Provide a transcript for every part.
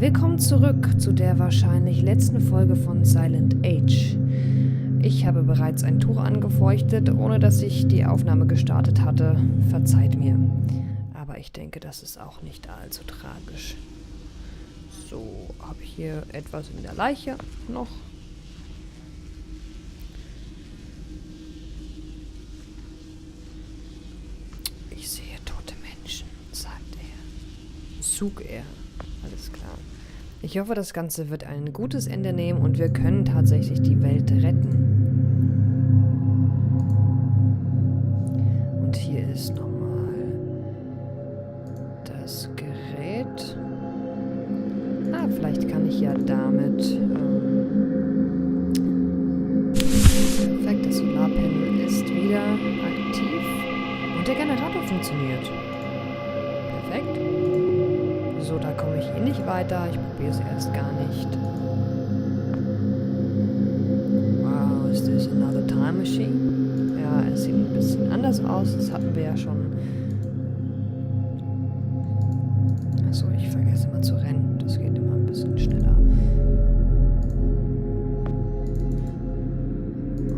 Willkommen zurück zu der wahrscheinlich letzten Folge von Silent Age. Ich habe bereits ein Tuch angefeuchtet, ohne dass ich die Aufnahme gestartet hatte. Verzeiht mir. Aber ich denke, das ist auch nicht allzu tragisch. So, habe ich hier etwas in der Leiche noch. Ich sehe tote Menschen, sagt er. Sug er. Alles klar. Ich hoffe, das Ganze wird ein gutes Ende nehmen und wir können tatsächlich die Welt retten. Und hier ist nochmal das Gerät. Vielleicht kann ich ja damit perfekt, das Solarpanel ist wieder aktiv und der Generator funktioniert. Perfekt. So, da komme ich nicht weiter. Ich probiere es erst gar nicht. Wow, is this another time machine? Ja, es sieht ein bisschen anders aus. Das hatten wir ja schon. Achso, ich vergesse immer zu rennen. Das geht immer ein bisschen schneller.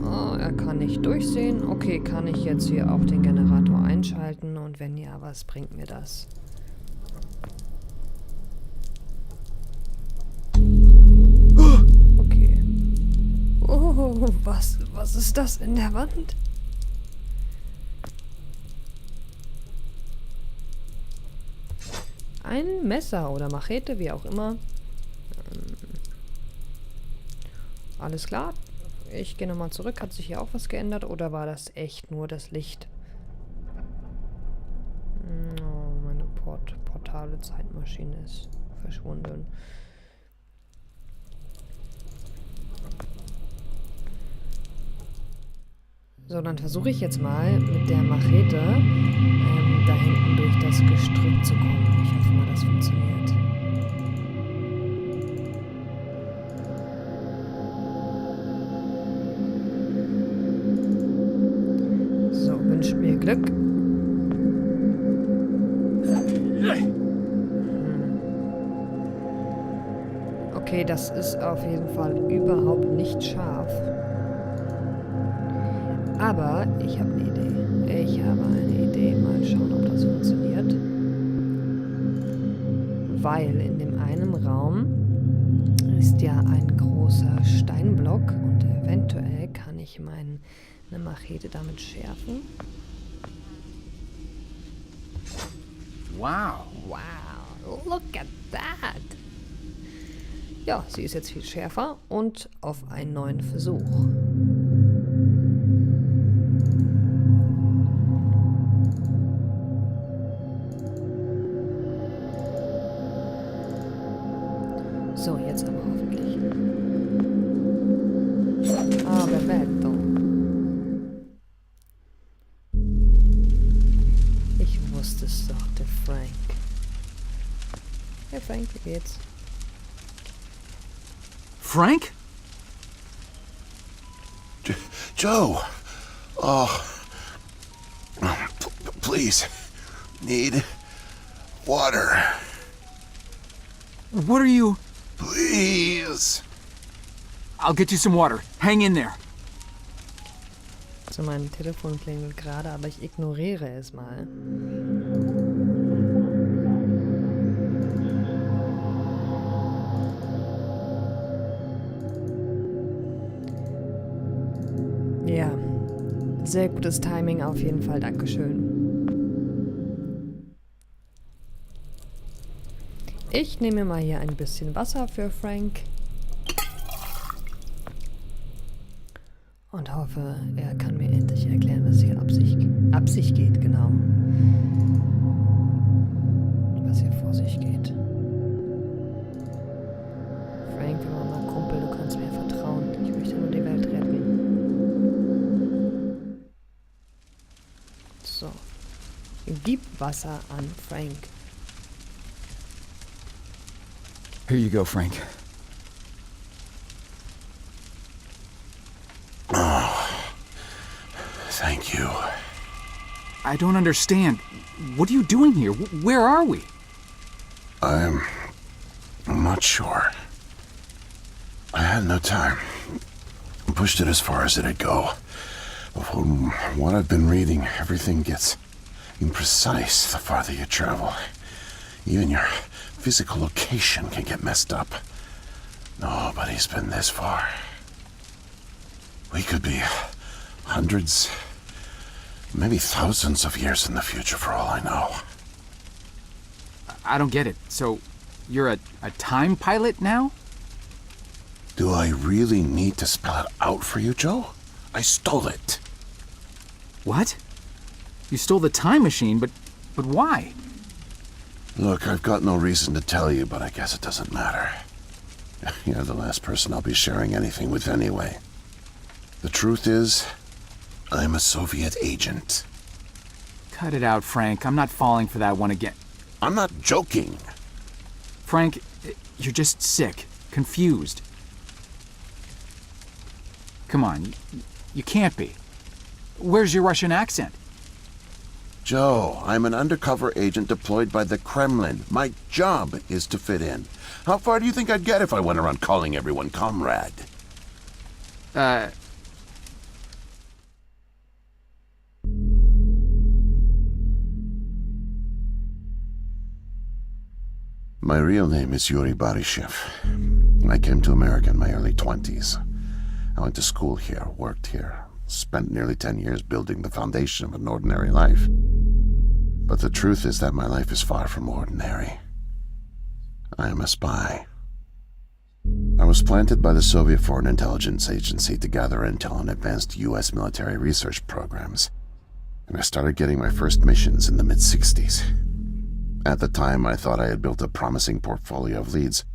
Oh, er kann nicht durchsehen. Okay, kann ich jetzt hier auch den Generator einschalten? Und wenn ja, was bringt mir das? Okay. Oh, was ist das in der Wand? Ein Messer oder Machete, wie auch immer. Alles klar. Ich gehe nochmal zurück. Hat sich hier auch was geändert oder war das echt nur das Licht? Oh, meine portale Zeitmaschine ist verschwunden. So, dann versuche ich jetzt mal mit der Machete da hinten durch das Gestrüpp zu kommen. Ich hoffe mal, das funktioniert. So, wünscht mir Glück. Okay, das ist auf jeden Fall überhaupt nicht scharf. Aber ich habe eine Idee. Ich habe eine Idee. Mal schauen, ob das funktioniert. Weil in dem einen Raum ist ja ein großer Steinblock und eventuell kann ich meine Machete damit schärfen. Wow. Wow, look at that. Ja, sie ist jetzt viel schärfer und auf einen neuen Versuch. So, jetzt aber hoffentlich. Ah, perfetto. Ich wusste es doch, der Frank. Hey Frank, wie geht's? Frank? Joe! Oh. Please. Need water. What are you... Please. I'll get you some water. Hang in there. So, mein Telefon klingelt gerade, aber ich ignoriere es mal. Ja, sehr gutes Timing auf jeden Fall, Dankeschön. Ich nehme mal hier ein bisschen Wasser für Frank. Und hoffe, er kann mir endlich erklären, was hier ab sich geht, genau. Was hier vor sich geht. Frank, wir waren mal Kumpel, du kannst mir vertrauen. Ich möchte nur die Welt retten. So. Gib Wasser an Frank. Here you go, Frank. Oh. Thank you. I don't understand. What are you doing here? Where are we? I'm I'm not sure. I had no time. Pushed it as far as it'd go. But from what I've been reading, everything gets imprecise the farther you travel. Even your physical location can get messed up. Nobody's been this far. We could be hundreds, maybe thousands of years in the future for all I know. I don't get it. So, you're a time pilot now? Do I really need to spell it out for you, Joe? I stole it. What? You stole the time machine, but why? Look, I've got no reason to tell you, but I guess it doesn't matter. You're the last person I'll be sharing anything with anyway. The truth is, I'm a Soviet agent. Cut it out, Frank. I'm not falling for that one again. I'm not joking. Frank, you're just sick, confused. Come on, you can't be. Where's your Russian accent? Joe, I'm an undercover agent deployed by the Kremlin. My job is to fit in. How far do you think I'd get if I went around calling everyone comrade? My real name is Yuri Barishev. I came to America in my early 20s. I went to school here, worked here, spent nearly 10 years building the foundation of an ordinary life. But the truth is that my life is far from ordinary. I am a spy. I was planted by the Soviet Foreign Intelligence Agency to gather intel on advanced U.S. military research programs, and I started getting my first missions in the mid-60s. At the time, I thought I had built a promising portfolio of leads,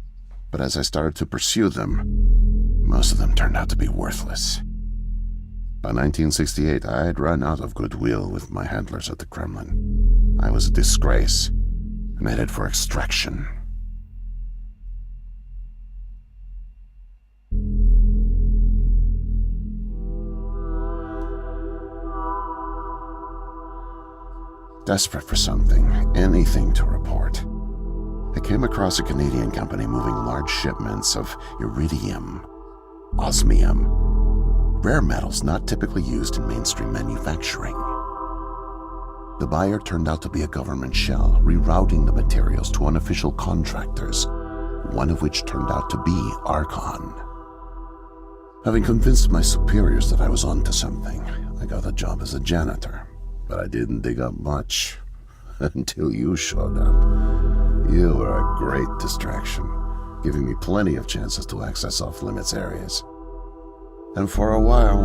but as I started to pursue them, most of them turned out to be worthless. By 1968, I had run out of goodwill with my handlers at the Kremlin. I was a disgrace and headed for extraction. Desperate for something, anything to report, I came across a Canadian company moving large shipments of iridium, osmium, rare metals not typically used in mainstream manufacturing. The buyer turned out to be a government shell, rerouting the materials to unofficial contractors, one of which turned out to be Archon. Having convinced my superiors that I was onto something, I got a job as a janitor. But I didn't dig up much until you showed up. You were a great distraction, giving me plenty of chances to access off-limits areas. And for a while,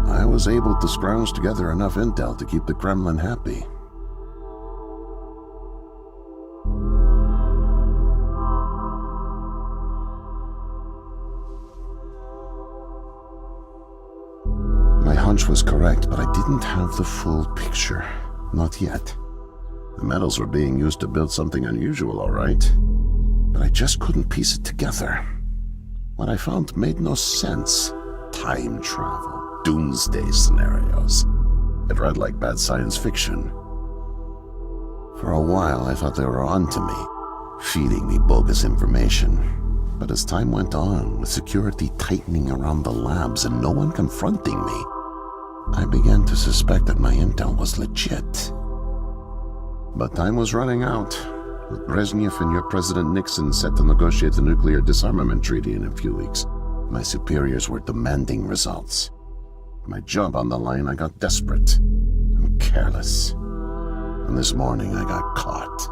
I was able to scrounge together enough intel to keep the Kremlin happy. My hunch was correct, but I didn't have the full picture. Not yet. The metals were being used to build something unusual, all right. But I just couldn't piece it together. What I found made no sense. Time travel, doomsday scenarios. It read like bad science fiction. For a while, I thought they were onto me, feeding me bogus information. But as time went on, with security tightening around the labs and no one confronting me, I began to suspect that my intel was legit. But time was running out, with Brezhnev and your President Nixon set to negotiate the nuclear disarmament treaty in a few weeks. My superiors were demanding results. My job on the line, I got desperate and careless. And this morning I got caught.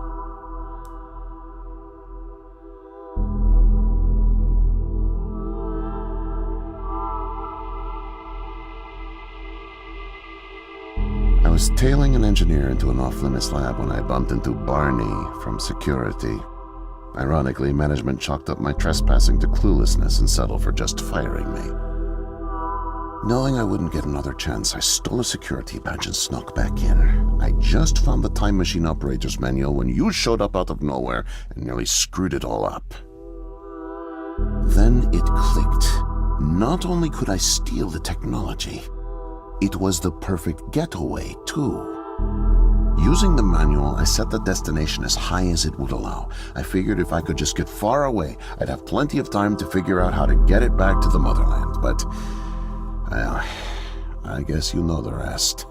I was tailing an engineer into an off-limits lab when I bumped into Barney from security. Ironically, management chalked up my trespassing to cluelessness and settled for just firing me. Knowing I wouldn't get another chance, I stole a security badge and snuck back in. I just found the time machine operator's manual when you showed up out of nowhere and nearly screwed it all up. Then it clicked. Not only could I steal the technology, it was the perfect getaway, too. Using the manual, I set the destination as high as it would allow. I figured if I could just get far away, I'd have plenty of time to figure out how to get it back to the motherland. But, well, I guess you know the rest.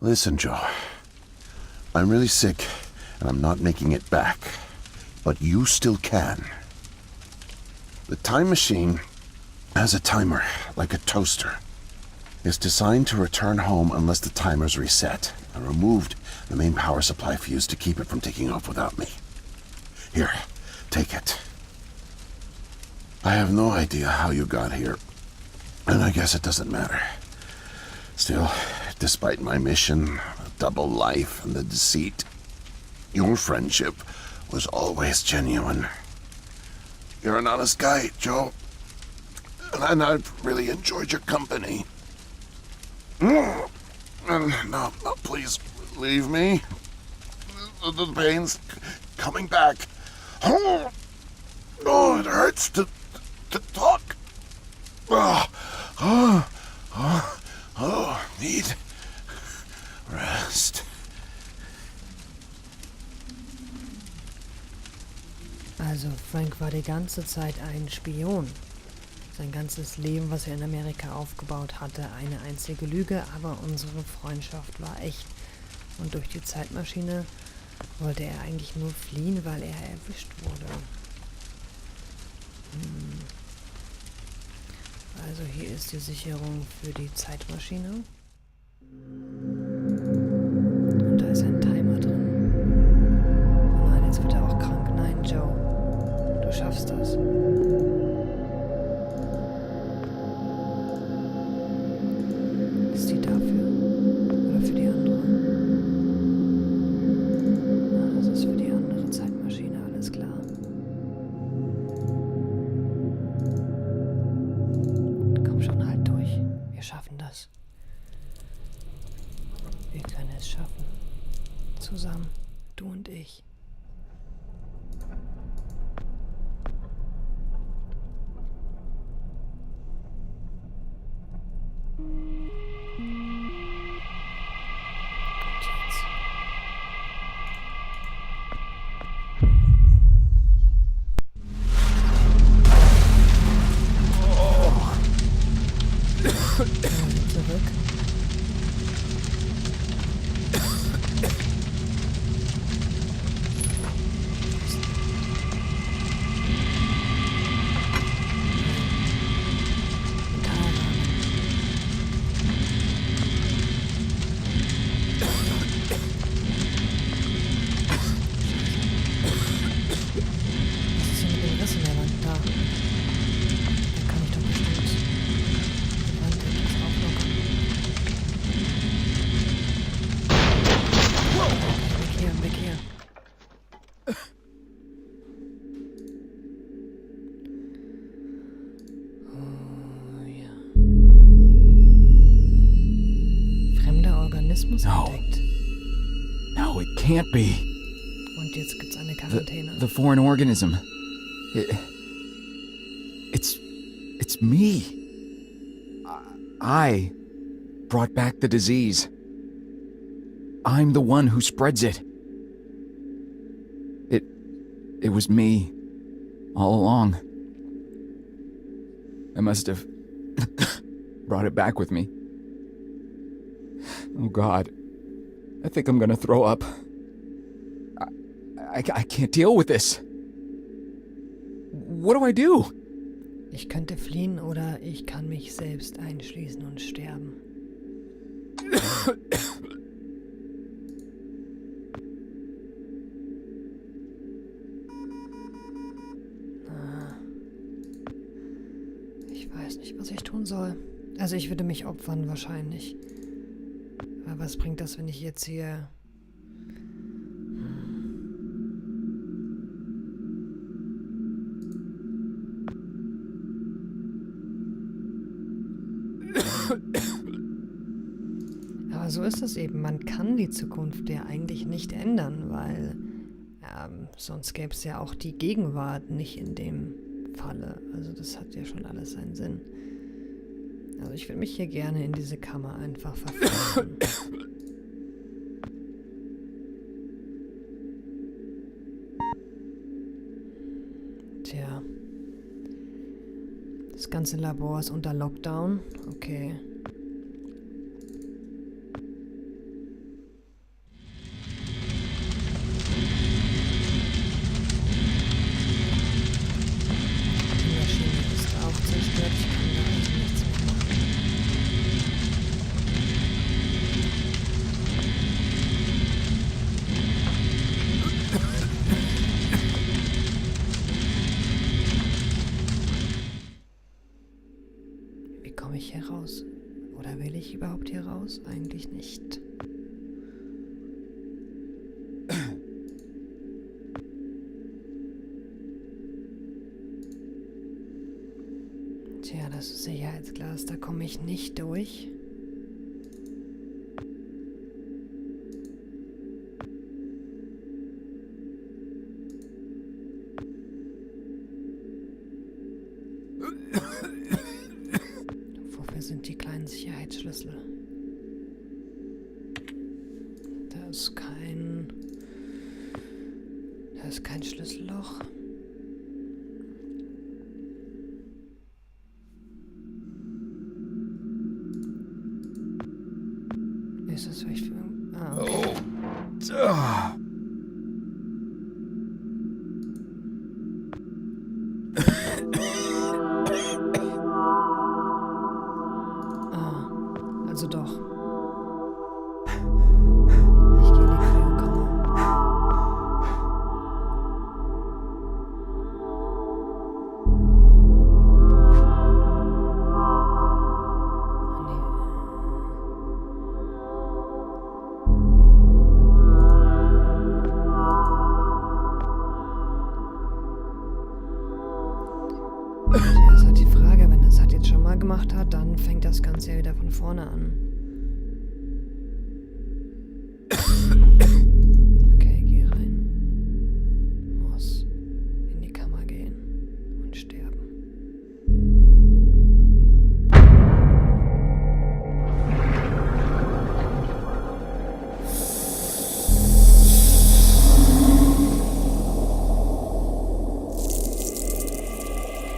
Listen, Joe. I'm really sick, and I'm not making it back. But you still can. The time machine has a timer, like a toaster. It's designed to return home unless the timer's reset. I removed the main power supply fuse to keep it from taking off without me. Here, take it. I have no idea how you got here, and I guess it doesn't matter. Still, despite my mission, a double life, and the deceit, your friendship was always genuine. You're an honest guy, Joe. And I've really enjoyed your company. And now, please, leave me. The pain's coming back. Oh, it hurts to talk. Need rest. Also Frank war die ganze Zeit ein Spion. Sein ganzes Leben, was er in Amerika aufgebaut hatte, eine einzige Lüge, aber unsere Freundschaft war echt. Und durch die Zeitmaschine wollte er eigentlich nur fliehen, weil er erwischt wurde. Also hier ist die Sicherung für die Zeitmaschine. Und da ist ein Timer drin. Oh nein, jetzt wird er auch krank. Nein, Joe, du schaffst das. Ist die dafür? Oder für die andere? Ah, das ist für die andere Zeitmaschine, alles klar. Komm schon, halt durch. Wir schaffen das. Wir können es schaffen. Zusammen, du und ich. Zurück. Entdeckt. No, it can't be. Und jetzt gibt's eine Quarantäne. The foreign organism. It's me. I brought back the disease. I'm the one who spreads it. It was me all along. I must have brought it back with me. Oh God, I think I'm gonna throw up. I can't deal with this. What do I do? Ich könnte fliehen oder ich kann mich selbst einschließen und sterben. Ich weiß nicht, was ich tun soll. Also ich würde mich opfern wahrscheinlich. Aber was bringt das, wenn ich jetzt hier... Aber so ist es eben. Man kann die Zukunft ja eigentlich nicht ändern, weil sonst gäbe es ja auch die Gegenwart nicht in dem Falle. Also das hat ja schon alles seinen Sinn. Also ich würde mich hier gerne in diese Kammer einfach verfangen. Tja. Das ganze Labor ist unter Lockdown. Okay. Die Maschine ist auch zerstört. Ich kann da also nichts mehr machen. Wie komme ich hier raus? Oder will ich überhaupt hier raus? Eigentlich nicht. Tja, das ist Sicherheitsglas, da komme ich nicht durch. Wofür sind die kleinen Sicherheitsschlüssel? Da ist kein Schlüsselloch. Ist das vielleicht für... Ah, okay. Also doch. Ich gehe in die Kryokammer. Tja, ist halt die Frage, wenn er es halt jetzt schon mal gemacht hat, dann fängt das Ganze ja wieder von vorne an. Okay, geh rein. Muss in die Kammer gehen und sterben.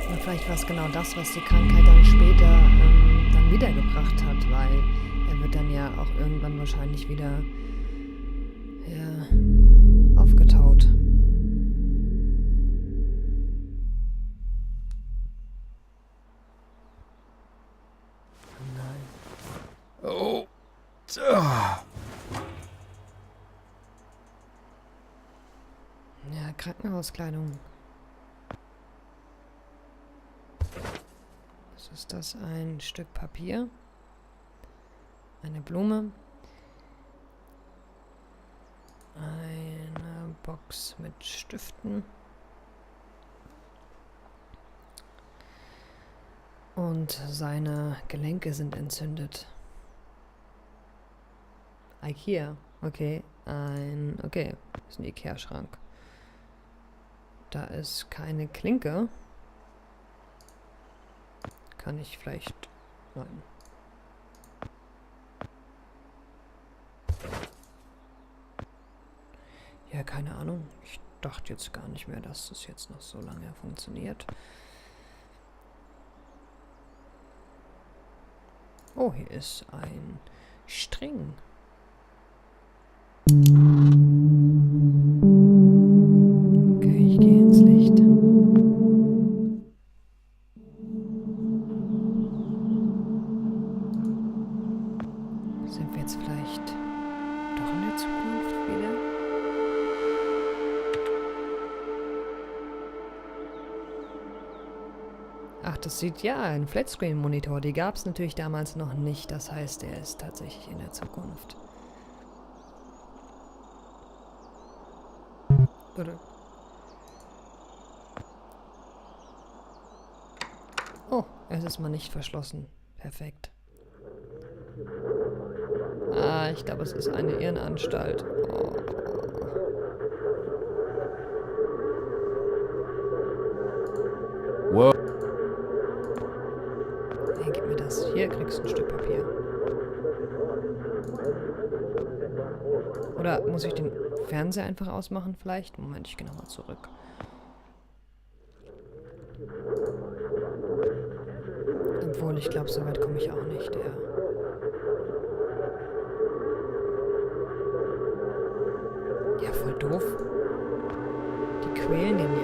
Oder vielleicht war es genau das, was die Krankheit dann später dann wiedergebracht hat, weil er wird dann ja auch irgendwann wahrscheinlich wieder aufgetaut. Nein. Oh. Ja, Krankenhauskleidung. Was ist das? Ein Stück Papier. Eine Blume. Eine Box mit Stiften. Und seine Gelenke sind entzündet. IKEA. Okay. Okay. Das ist ein IKEA-Schrank. Da ist keine Klinke. Kann ich vielleicht... Nein. Ja, keine Ahnung. Ich dachte jetzt gar nicht mehr, dass das jetzt noch so lange funktioniert. Oh, hier ist ein String. Okay, ich gehe ins Licht. Sind wir jetzt vielleicht doch in der Zukunft wieder? Ach, das sieht ja ein Flatscreen-Monitor. Die gab es natürlich damals noch nicht. Das heißt, er ist tatsächlich in der Zukunft. Oder? Oh, es ist mal nicht verschlossen. Perfekt. Ah, ich glaube, es ist eine Irrenanstalt. Oh. Whoa. Hey, gib mir das. Hier, Oder muss ich den Fernseher einfach ausmachen vielleicht? Moment, ich gehe nochmal zurück. Obwohl, ich glaube, so weit komme ich auch nicht, ja. Ja, voll doof. Die quälen den ja.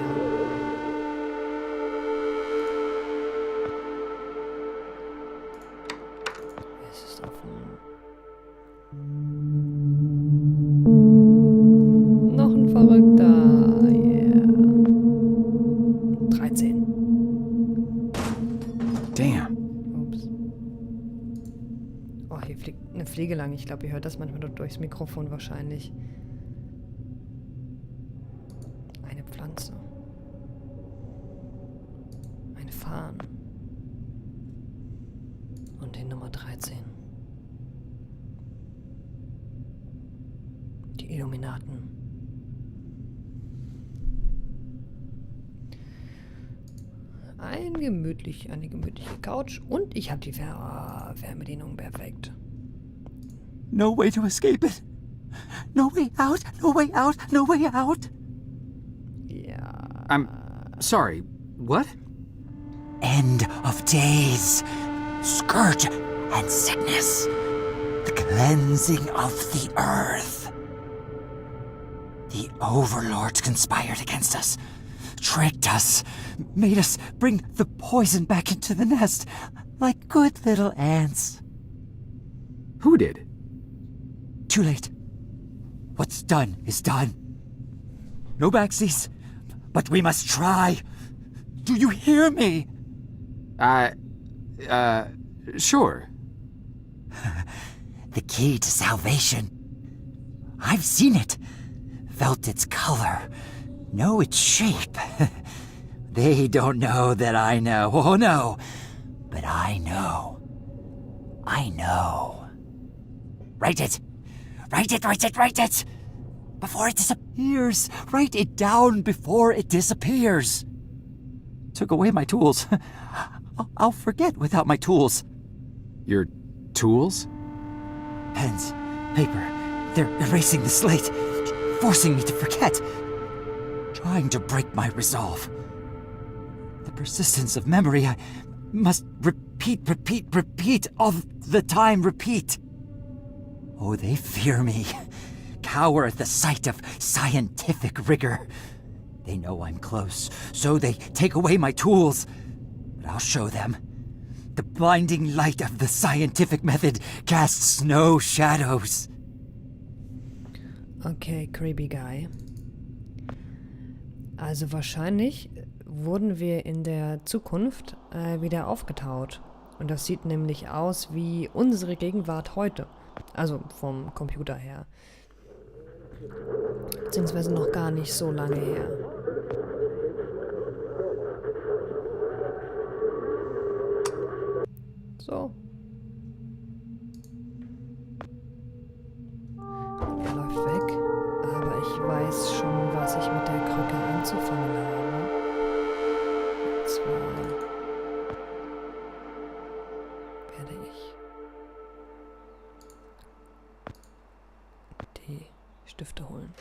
Es ist offen. Noch ein Verrückter. Yeah. 13. Damn. Ups. Oh, hier fliegt eine Fliege lang. Ich glaube, ihr hört das manchmal durchs Mikrofon wahrscheinlich. Eine Pflanze. Ein Farn. Und die Nummer 13. Die Illuminaten. Eine gemütliche Couch und ich habe die Fernbedienung perfekt. No way to escape it. No way out, no way out, no way out. Ja. I'm sorry, what? End of days. Scourge and sickness. The cleansing of the earth. The overlords conspired against us. Tricked us. Made us bring the poison back into the nest. Like good little ants. Who did? Too late. What's done is done. No backsies, but we must try. Do you hear me? Sure. The key to salvation. I've seen it. Felt its color. Know its shape. They don't know that I know. Oh no. But I know. I know. Write it. Write it, write it, write it! Before it disappears! Write it down before it disappears! Took away my tools. I'll forget without my tools. Your tools? Pens, paper, they're erasing the slate, forcing me to forget. Trying to break my resolve. The persistence of memory, I must repeat, all the time, repeat. Oh, they fear me, cower at the sight of scientific rigor. They know I'm close, so they take away my tools. But I'll show them. The blinding light of the scientific method casts no shadows. Okay, creepy guy. Also wahrscheinlich wurden wir in der Zukunft wieder aufgetaut. Und das sieht nämlich aus wie unsere Gegenwart heute. Also vom Computer her. Beziehungsweise noch gar nicht so lange her. So. Er läuft weg. Aber ich weiß schon, was ich mit der Krücke anzufangen habe. Und zwar werde ich die Stifte holen.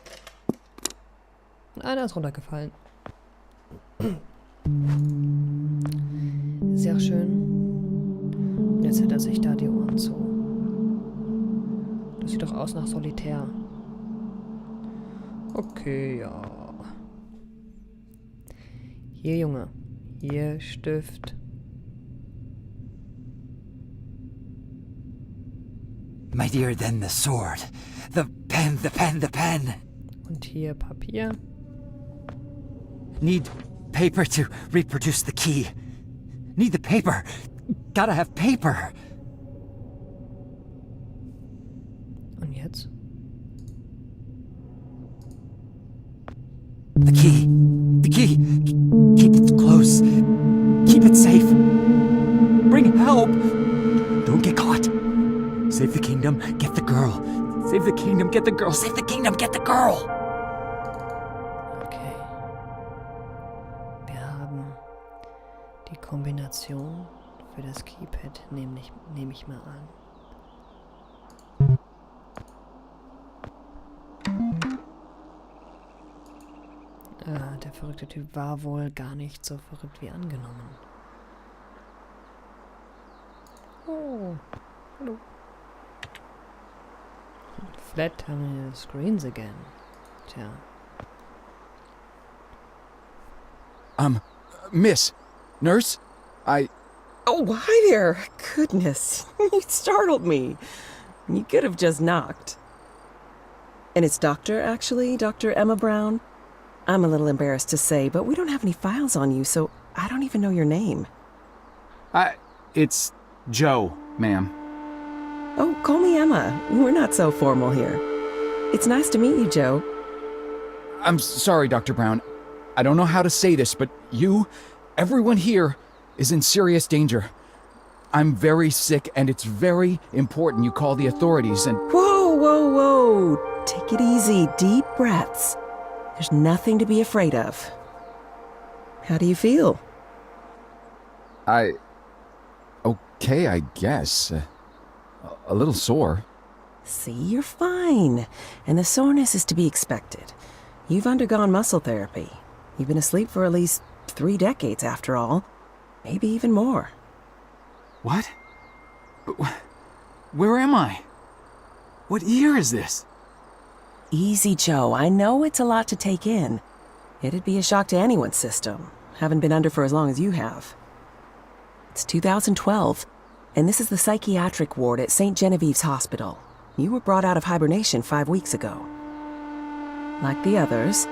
Und einer ist runtergefallen. Sehr schön. Und jetzt hält er sich da die Ohren zu. Das sieht doch aus nach Solitär. Okay, ja. Hier, Junge. Hier, Stift. Mightier than the sword. The pen, the pen, the pen. Und hier Papier. Need paper to reproduce the key. Need the paper. Gotta have paper. Und jetzt? The key. The key. Keep it close. Keep it safe. Bring help. Don't get caught. Save the kingdom, get the girl. Save the kingdom, get the girl. Save the kingdom, get the girl. Okay. Wir haben die Kombination für das Keypad, nehme ich mal an. Der verrückte Typ war wohl gar nicht so verrückt wie angenommen. Oh, hallo. Flat terminal screens again. Tja. Miss, nurse, Oh, hi there. Goodness, you startled me. You could have just knocked. And it's Doctor, actually, Dr. Emma Brown. I'm a little embarrassed to say, but we don't have any files on you, so I don't even know your name. it's Joe, ma'am. Oh, call me Emma. We're not so formal here. It's nice to meet you, Joe. I'm sorry, Dr. Brown. I don't know how to say this, but everyone here, is in serious danger. I'm very sick, and it's very important you call the authorities and... Whoa, whoa, whoa. Take it easy. Deep breaths. There's nothing to be afraid of. How do you feel? Okay, I guess. A little sore. See, you're fine. And the soreness is to be expected. You've undergone muscle therapy. You've been asleep for at least 3 decades, after all. Maybe even more. What? Where am I? What year is this? Easy, Joe. I know it's a lot to take in. It'd be a shock to anyone's system. Haven't been under for as long as you have. It's 2012, and this is the psychiatric ward at St. Genevieve's Hospital. You were brought out of hibernation 5 weeks ago. Like the others,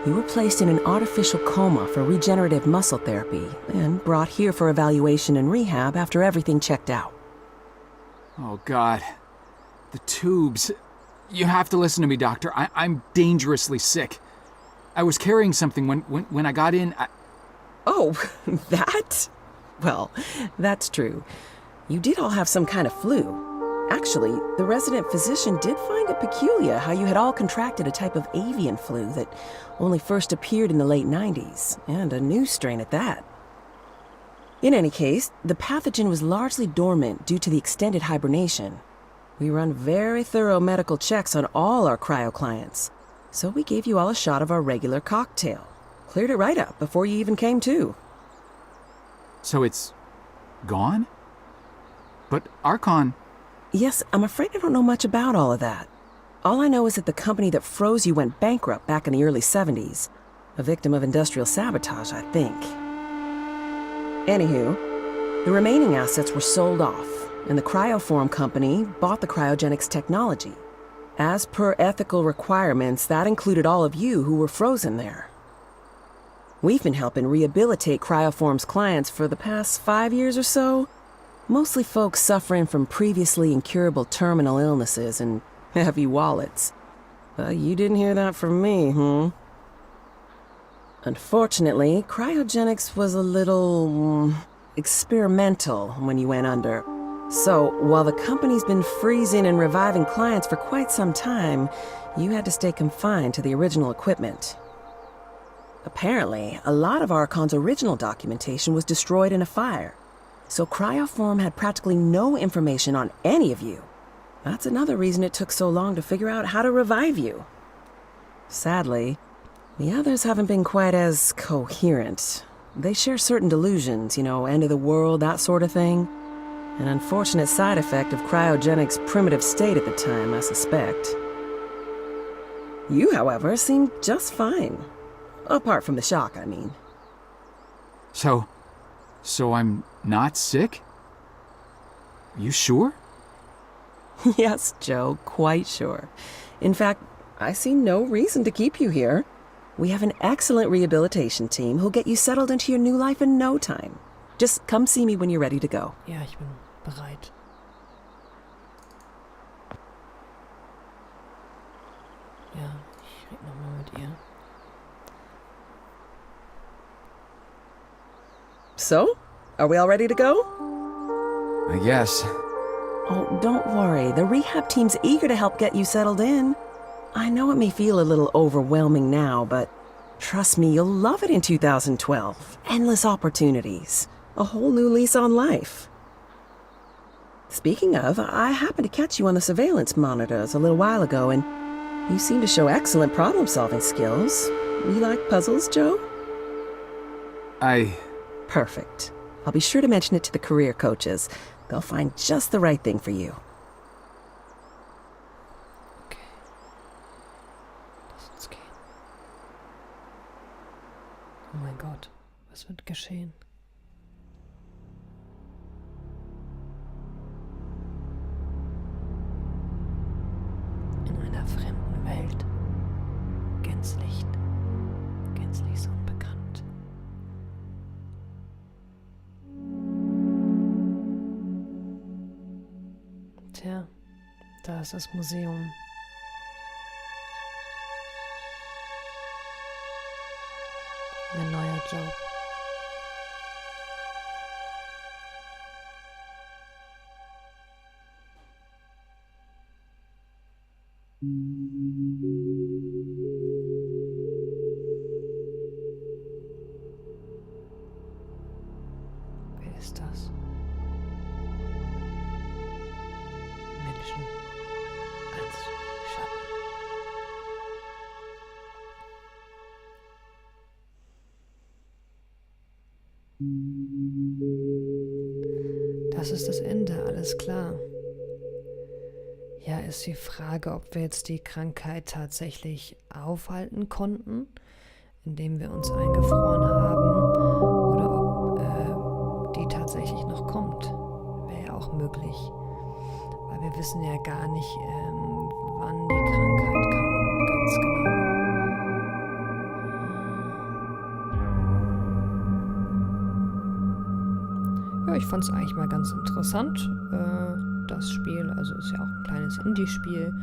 you were placed in an artificial coma for regenerative muscle therapy and brought here for evaluation and rehab after everything checked out. Oh, God. The tubes. You have to listen to me, Doctor. I'm dangerously sick. I was carrying something when I got in. Oh, that? Well, that's true. You did all have some kind of flu. Actually, the resident physician did find it peculiar how you had all contracted a type of avian flu that only first appeared in the late 90s, and a new strain at that. In any case, the pathogen was largely dormant due to the extended hibernation. We run very thorough medical checks on all our cryo clients, so we gave you all a shot of our regular cocktail. Cleared it right up before you even came to. So it's gone? But Archon... Yes, I'm afraid I don't know much about all of that. All I know is that the company that froze you went bankrupt back in the early 70s. A victim of industrial sabotage, I think. Anywho, the remaining assets were sold off, and the Cryoform company bought the cryogenics technology. As per ethical requirements, that included all of you who were frozen there. We've been helping rehabilitate Cryoform's clients for the past 5 years or so. Mostly folks suffering from previously incurable terminal illnesses and heavy wallets. You didn't hear that from me, Unfortunately, cryogenics was a little... experimental when you went under. So, while the company's been freezing and reviving clients for quite some time, you had to stay confined to the original equipment. Apparently, a lot of Archon's original documentation was destroyed in a fire. So Cryoform had practically no information on any of you. That's another reason it took so long to figure out how to revive you. Sadly, the others haven't been quite as coherent. They share certain delusions, end of the world, that sort of thing. An unfortunate side effect of cryogenics' primitive state at the time, I suspect. You, however, seemed just fine. Apart from the shock, I mean. So I'm not sick? You sure? Yes, Joe, quite sure. In fact, I see no reason to keep you here. We have an excellent rehabilitation team who'll get you settled into your new life in no time. Just come see me when you're ready to go. Ja, ich bin bereit. Ja, ich rede nochmal mit ihr. So, are we all ready to go? I guess. Oh, don't worry. The rehab team's eager to help get you settled in. I know it may feel a little overwhelming now, but trust me, you'll love it in 2012. Endless opportunities. A whole new lease on life. Speaking of, I happened to catch you on the surveillance monitors a little while ago, and you seem to show excellent problem-solving skills. You like puzzles, Joe? I... Perfect. I'll be sure to mention it to the career coaches. They'll find just the right thing for you. Okay. Lass uns gehen. Oh mein Gott, was wird geschehen? In einer fremden Welt. Gänzlich so unbekannt. Tja, da ist das Museum. Mein neuer Job. Wer ist das? Menschen als Schatten. Das ist das Ende, alles klar. Ja, ist die Frage, ob wir jetzt die Krankheit tatsächlich aufhalten konnten, indem wir uns eingefroren haben, oder ob die tatsächlich noch kommt. Wäre ja auch möglich. Weil wir wissen ja gar nicht, wann die Krankheit kam, ganz genau. Ja, ich fand es eigentlich mal ganz interessant, das Spiel. Also ist ja auch ein kleines Indie-Spiel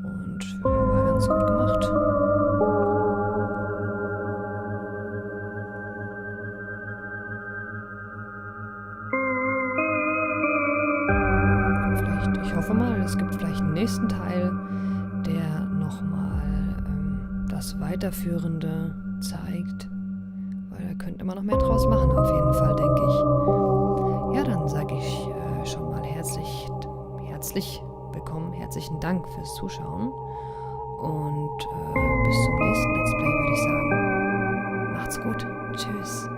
und war ganz gut gemacht. Ich hoffe mal, es gibt vielleicht einen nächsten Teil, der nochmal das Weiterführende zeigt. Weil da könnte man noch mehr draus machen, auf jeden Fall, denke ich. Ja, dann sage ich schon mal herzlich willkommen, herzlichen Dank fürs Zuschauen. Und bis zum nächsten Let's Play, würde ich sagen. Macht's gut. Tschüss.